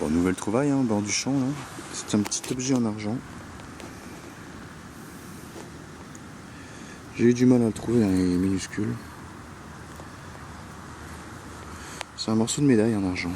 Bon, nouvelle trouvaille, au bord du champ, là. C'est un petit objet en argent. J'ai eu du mal à le trouver, il est minuscule. C'est un morceau de médaille en argent.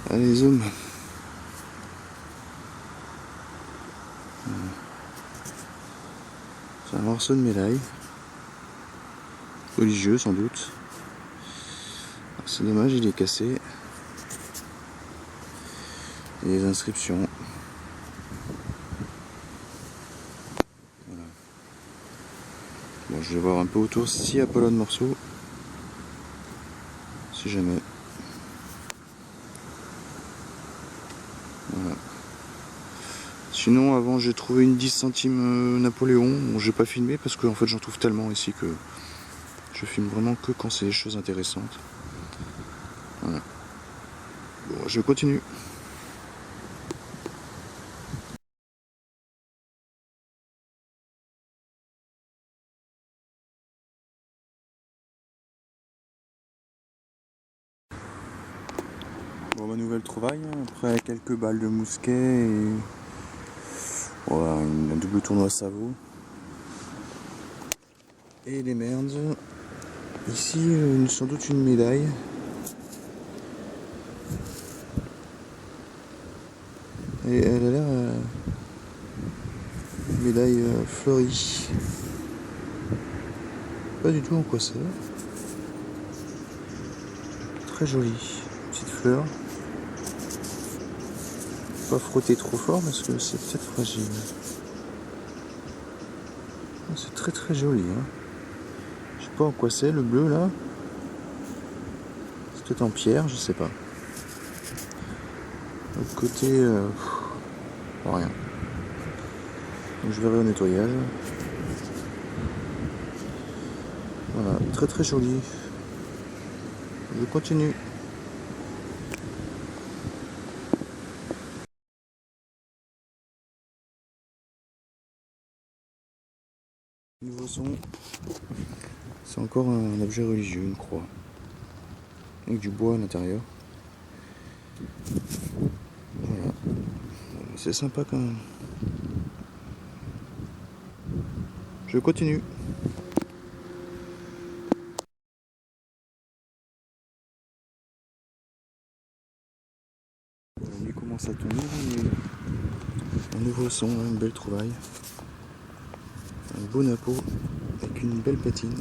Allez, zoom. C'est un morceau de médaille. Religieux, sans doute. C'est dommage, il est cassé. Et les inscriptions. Voilà. Bon, je vais voir un peu autour s'il y a pas là de morceaux. Si jamais. Voilà. Sinon, avant, j'ai trouvé une 10 centimes Napoléon. Bon, j'ai pas filmé parce que en fait, j'en trouve tellement ici que je filme vraiment que quand c'est des choses intéressantes. Voilà. Bon, je continue. Bon, ma nouvelle trouvaille, après quelques balles de mousquet et voilà, un double tournoi Savot. Et les merdes. Ici, sans doute une médaille. Et elle a l'air médaille fleurie. Pas du tout en quoi c'est. Très jolie. Petite fleur. Pas frotter trop fort parce que c'est peut-être fragile. C'est très très joli. Hein. Je sais pas en quoi c'est le bleu là. C'est peut-être en pierre, je sais pas. L'autre côté, rien. Donc je verrai au nettoyage. Voilà, très très joli. Je continue. Nouveau son. C'est encore un objet religieux, une croix. Avec du bois à l'intérieur. Voilà. C'est sympa quand même. Je continue. La nuit commence à tomber. Un nouveau son, une belle trouvaille. Un beau napo avec une belle patine.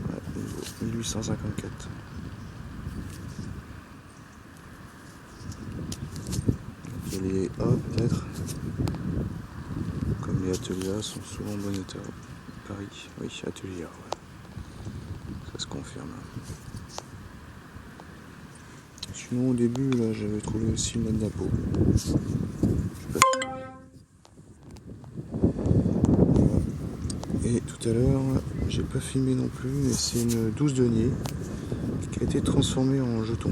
Ouais, 1854. Les A peut-être. Comme les ateliers sont souvent en bon état. Paris, oui, atelier. Ouais. Ça se confirme. Sinon au début là j'avais trouvé aussi une napo. Et tout à l'heure, j'ai pas filmé non plus, mais c'est une 12 deniers qui a été transformée en jeton.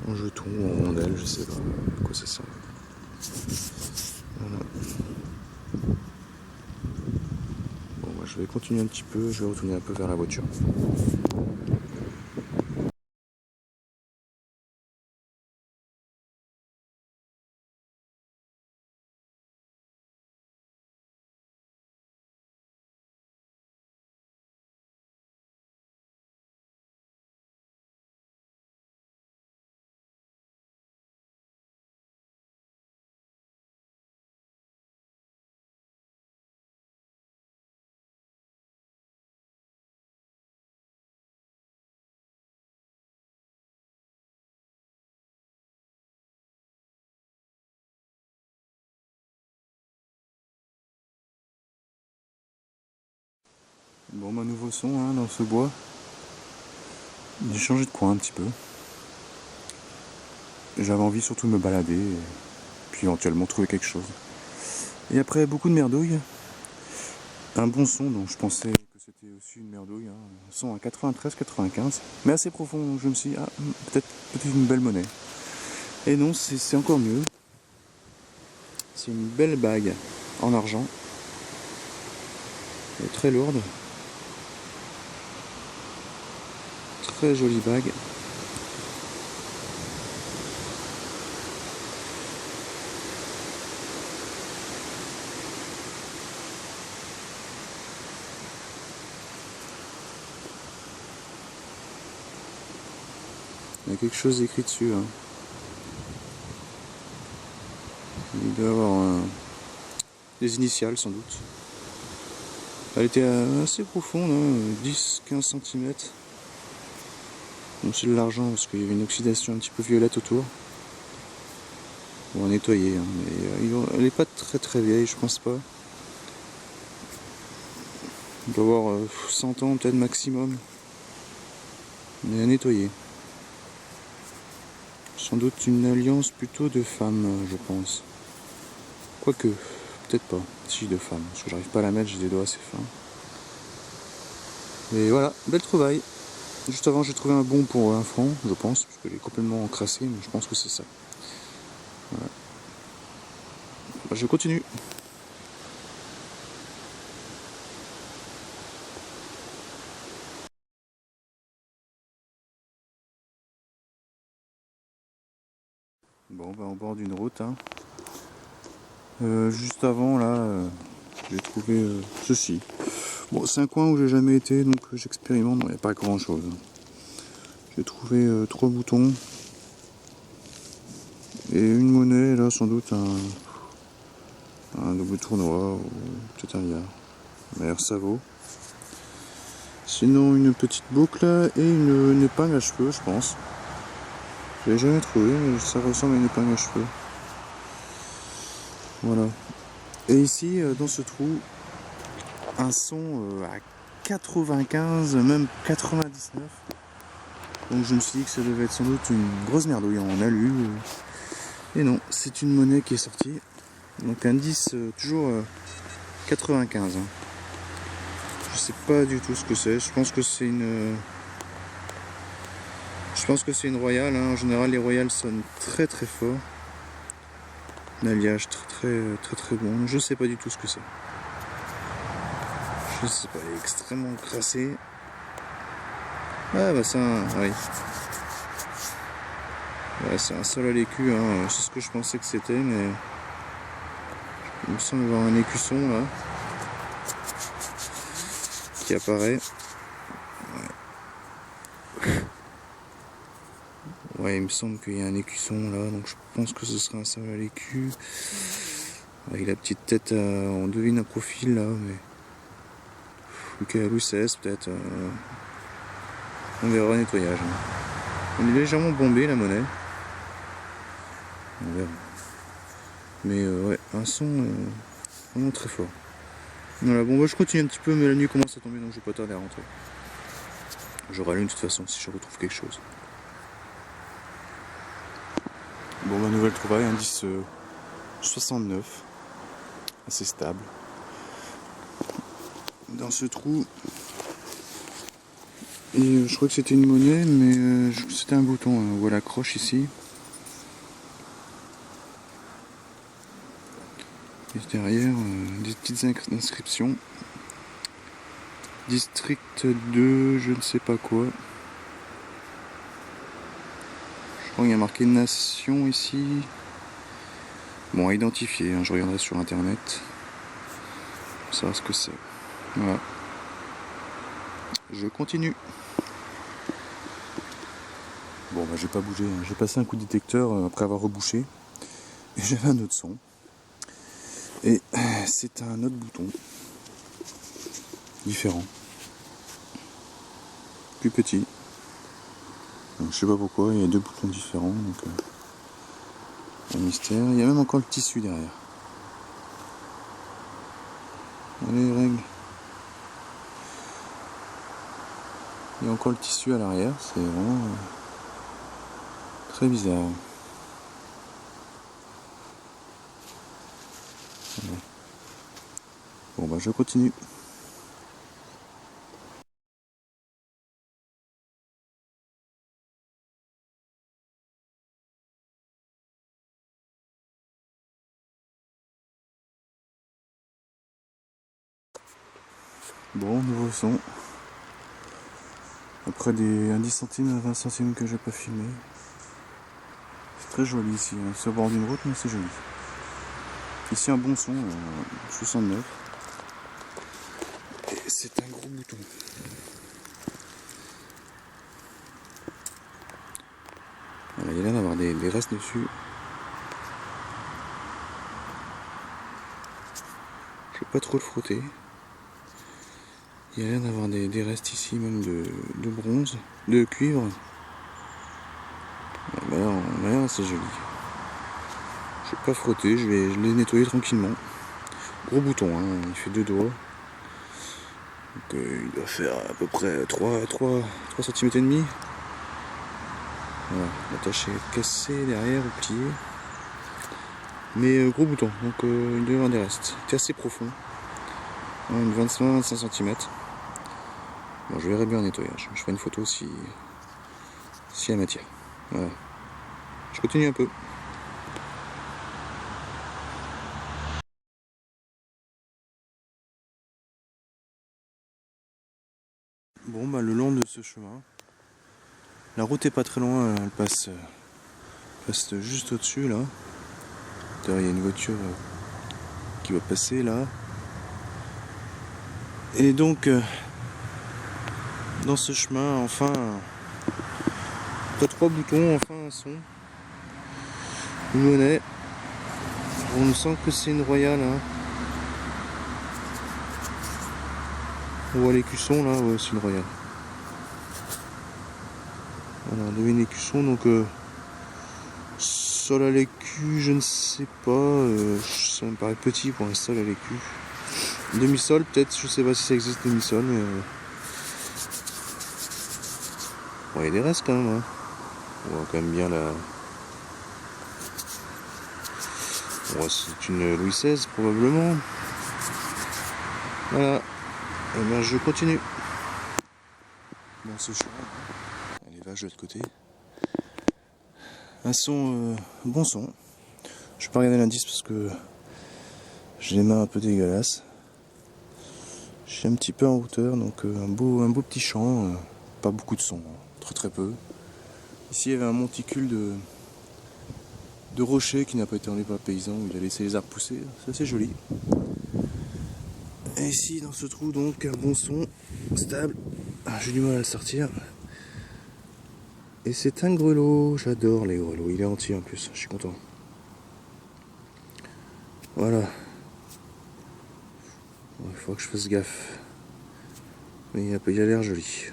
En jeton ou en rondelle, je sais pas à quoi ça sert. Voilà. Bon, moi je vais continuer un petit peu, je vais retourner un peu vers la voiture. Bon, ma nouveau son dans ce bois. J'ai changé de coin un petit peu. J'avais envie surtout de me balader et puis éventuellement trouver quelque chose. Et après beaucoup de merdouilles, un bon son dont je pensais que c'était aussi une merdouille, un son à 93-95, mais assez profond, donc je me suis dit, peut-être une belle monnaie. Et non, c'est encore mieux. C'est une belle bague en argent. Elle est très lourde. Très jolie bague. Il y a quelque chose écrit dessus. Hein. Il doit y avoir des initiales sans doute. Elle était assez profonde, hein, 10-15 cm. Donc c'est de l'argent parce qu'il y avait une oxydation un petit peu violette autour. Bon, à nettoyer, hein, mais elle n'est pas très vieille, je pense pas. Il doit avoir 100 ans peut-être maximum. Mais à nettoyer. Sans doute une alliance plutôt de femmes, je pense. Quoique, peut-être pas. Si, de femmes, parce que j'arrive pas à la mettre, j'ai des doigts assez fins. Et voilà, belle trouvaille. Juste avant, j'ai trouvé un bon pour 1 franc, je pense, parce qu'elle est complètement encrassée, mais je pense que c'est ça. Voilà. Bah, je continue. Bon, bah, au bord d'une route. Hein. Juste avant, là, j'ai trouvé ceci. Bon, c'est un coin où j'ai jamais été, donc j'expérimente. Il n'y a pas grand chose. J'ai trouvé 3 boutons et une monnaie, là, sans doute un double tournoi ou peut-être un liard. D'ailleurs, ça vaut. Sinon, une petite boucle et une épingle à cheveux, je pense. Je l'ai jamais trouvé, mais ça ressemble à une épingle à cheveux. Voilà. Et ici, dans ce trou, un son à 95, même 99. Donc je me suis dit que ça devait être sans doute une grosse merdouille en alu. Et non, c'est une monnaie qui est sortie. Donc indice toujours 95. Hein. Je sais pas du tout ce que c'est. Je pense que c'est une. Je pense que c'est une royale. Hein. En général, les royales sonnent très fort. Un alliage très bon. Je sais pas du tout ce que c'est. Je sais pas, elle est extrêmement crassée. Ah bah ça, oui. Ouais, c'est un sol à l'écu, hein. C'est ce que je pensais que c'était, mais il me semble avoir un écusson là qui apparaît. Ouais, il me semble qu'il y a un écusson là, donc je pense que ce serait un sol à l'écu. Avec la petite tête, on devine un profil là, mais lequel Louis XVI peut-être. On verra au nettoyage. Hein. Elle est légèrement bombée la monnaie. On verra. Mais ouais, un son vraiment très fort. Voilà, bon, moi je continue un petit peu, mais la nuit commence à tomber, donc je vais pas tarder à rentrer. Je rallume de toute façon si je retrouve quelque chose. Bon, ma nouvelle trouvaille, indice 69, assez stable. Dans ce trou, et je crois que c'était une monnaie, mais c'était un bouton. Hein. On voit la croche ici. Et derrière, des petites inscriptions. District 2, je ne sais pas quoi. Je crois qu'il y a marqué nation ici. Bon, à identifier, hein, je regarderai sur internet. Pour savoir ce que c'est. Voilà. Je continue. Bon, bah j'ai pas bougé. Hein. J'ai passé un coup de détecteur après avoir rebouché. Et j'avais un autre son. Et c'est un autre bouton. Différent. Plus petit. Donc, je sais pas pourquoi, il y a 2 boutons différents. Donc, un mystère. Il y a même encore le tissu derrière. Allez, règle. Il y a encore le tissu à l'arrière. C'est vraiment très bizarre. Voilà. Bon, bah je continue. Bon, nouveau son. Après un 10 centimes, 20 centimes que j'ai pas filmé. C'est très joli ici, hein. C'est au bord d'une route, mais c'est joli. Ici un bon son, 69. Et c'est un gros bouton. Voilà, il y a l'air d'avoir des restes dessus. Je vais pas trop le frotter. Il y a l'air d'avoir des restes ici, même de bronze, de cuivre. Bah là, c'est joli. Je vais pas frotter, je vais nettoyer tranquillement. Gros bouton, hein, il fait 2 doigts. Donc il doit faire à peu près 3 cm et demi. Voilà, l'attache est cassée derrière au plié. Mais gros bouton, donc il doit y avoir des restes. C'est assez profond. Une 25 cm. Bon, je verrai bien en nettoyage. Je ferai une photo si il y a matière. Voilà. Je continue un peu. Bon, bah le long de ce chemin, la route est pas très loin, elle passe juste au-dessus là. D'ailleurs, il y a une voiture qui va passer là. Et donc, dans ce chemin, enfin, après 3 boutons, enfin un son. Une monnaie. On sent que c'est une royale. Hein. On voit l'écusson là, ouais, c'est une royale. Voilà, on devine l'écusson, donc sol à l'écu, je ne sais pas. Ça me paraît petit pour un sol à l'écu. Demi-sol peut-être, je sais pas si ça existe demi-sol, mais bon, il y a des restes quand même. Hein. On voit quand même bien la. Bon, c'est une Louis XVI probablement. Voilà. Et ben je continue. Dans ce chemin, les vaches de l'autre côté. Un son, bon son. Je vais pas regarder l'indice parce que j'ai les mains un peu dégueulasses. Je suis un petit peu en hauteur, donc un beau petit champ. Pas beaucoup de son, hein, très peu. Ici il y avait un monticule de rochers qui n'a pas été enlevé par le paysan, où il a laissé les arbres pousser. C'est assez joli. Et ici dans ce trou donc un bon son stable. Ah, j'ai du mal à le sortir. Et c'est un grelot, j'adore les grelots, il est entier en plus, je suis content. Voilà. Il faudra que je fasse gaffe. Mais il a l'air joli.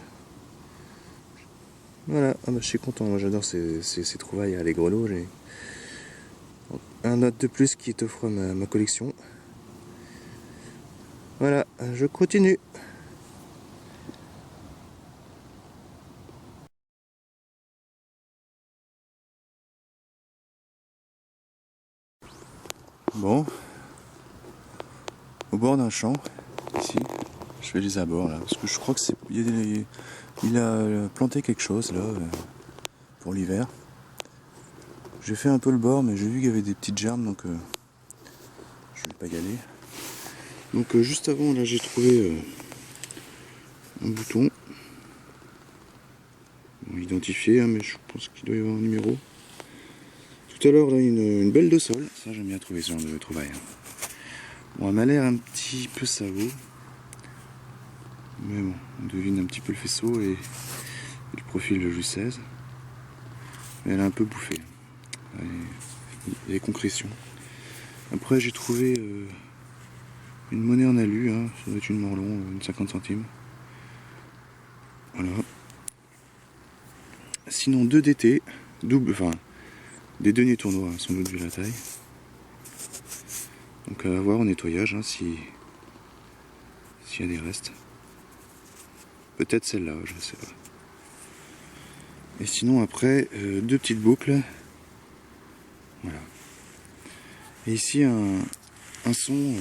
Voilà, ah bah, je suis content, moi j'adore ces trouvailles à les grelots. J'ai un note de plus qui est offert à ma collection. Voilà, je continue. Bon, au bord d'un champ, ici, je fais les abords là, parce que je crois que il a planté quelque chose là, pour l'hiver. J'ai fait un peu le bord, mais j'ai vu qu'il y avait des petites germes, donc je vais pas y aller. Donc juste avant là, j'ai trouvé un bouton. Bon, identifié, hein, mais je pense qu'il doit y avoir un numéro. Tout à l'heure, là, une belle de sol. Ça, j'aime bien trouver ce genre de trouvailles. Bon, elle m'a l'air un petit peu savot. Mais bon, on devine un petit peu le faisceau et le profil de Louis XVI. Mais elle est un peu bouffée. Il y a des concrétions. Après, j'ai trouvé une monnaie en alu. Hein. Ça doit être une Morlon, une 50 centimes. Voilà. Sinon, 2 DT. Double, enfin, des deniers tournois, hein, sans doute vu la taille. Donc à voir au nettoyage hein, s'il y a des restes. Peut-être celle-là, je ne sais pas. Et sinon après, 2 petites boucles. Voilà. Et ici un son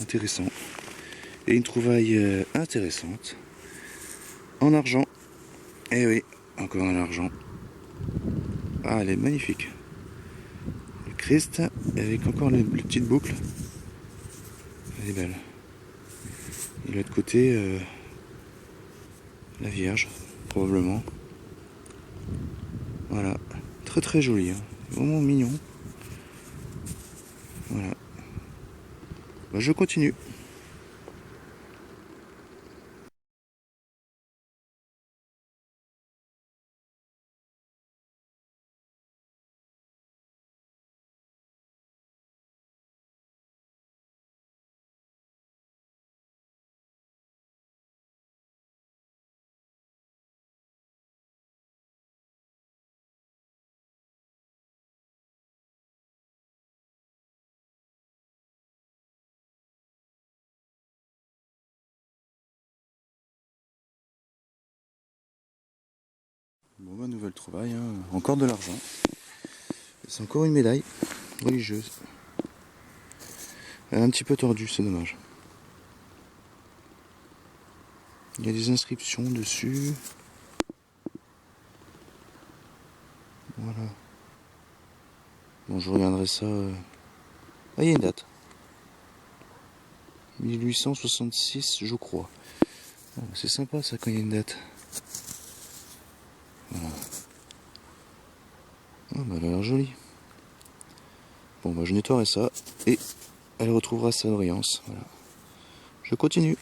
intéressant. Et une trouvaille intéressante. En argent. Eh oui, encore en argent. Ah, elle est magnifique. Le Christ, avec encore les petites boucles. Elle est belle. de l'autre côté, la Vierge, probablement. Voilà, très très joli, hein. Vraiment mignon. Voilà. Bah, je continue. Bon, bah, nouvelle trouvaille, hein. Encore de l'argent. C'est encore une médaille religieuse. Elle est un petit peu tordue, c'est dommage. Il y a des inscriptions dessus. Voilà. Bon, je regarderai ça. Ah, il y a une date. 1866, je crois. Oh, c'est sympa ça quand il y a une date. Voilà. Oh, bah, elle a l'air jolie. Bon, bah, je nettoierai ça et elle retrouvera sa brillance. Voilà. Je continue.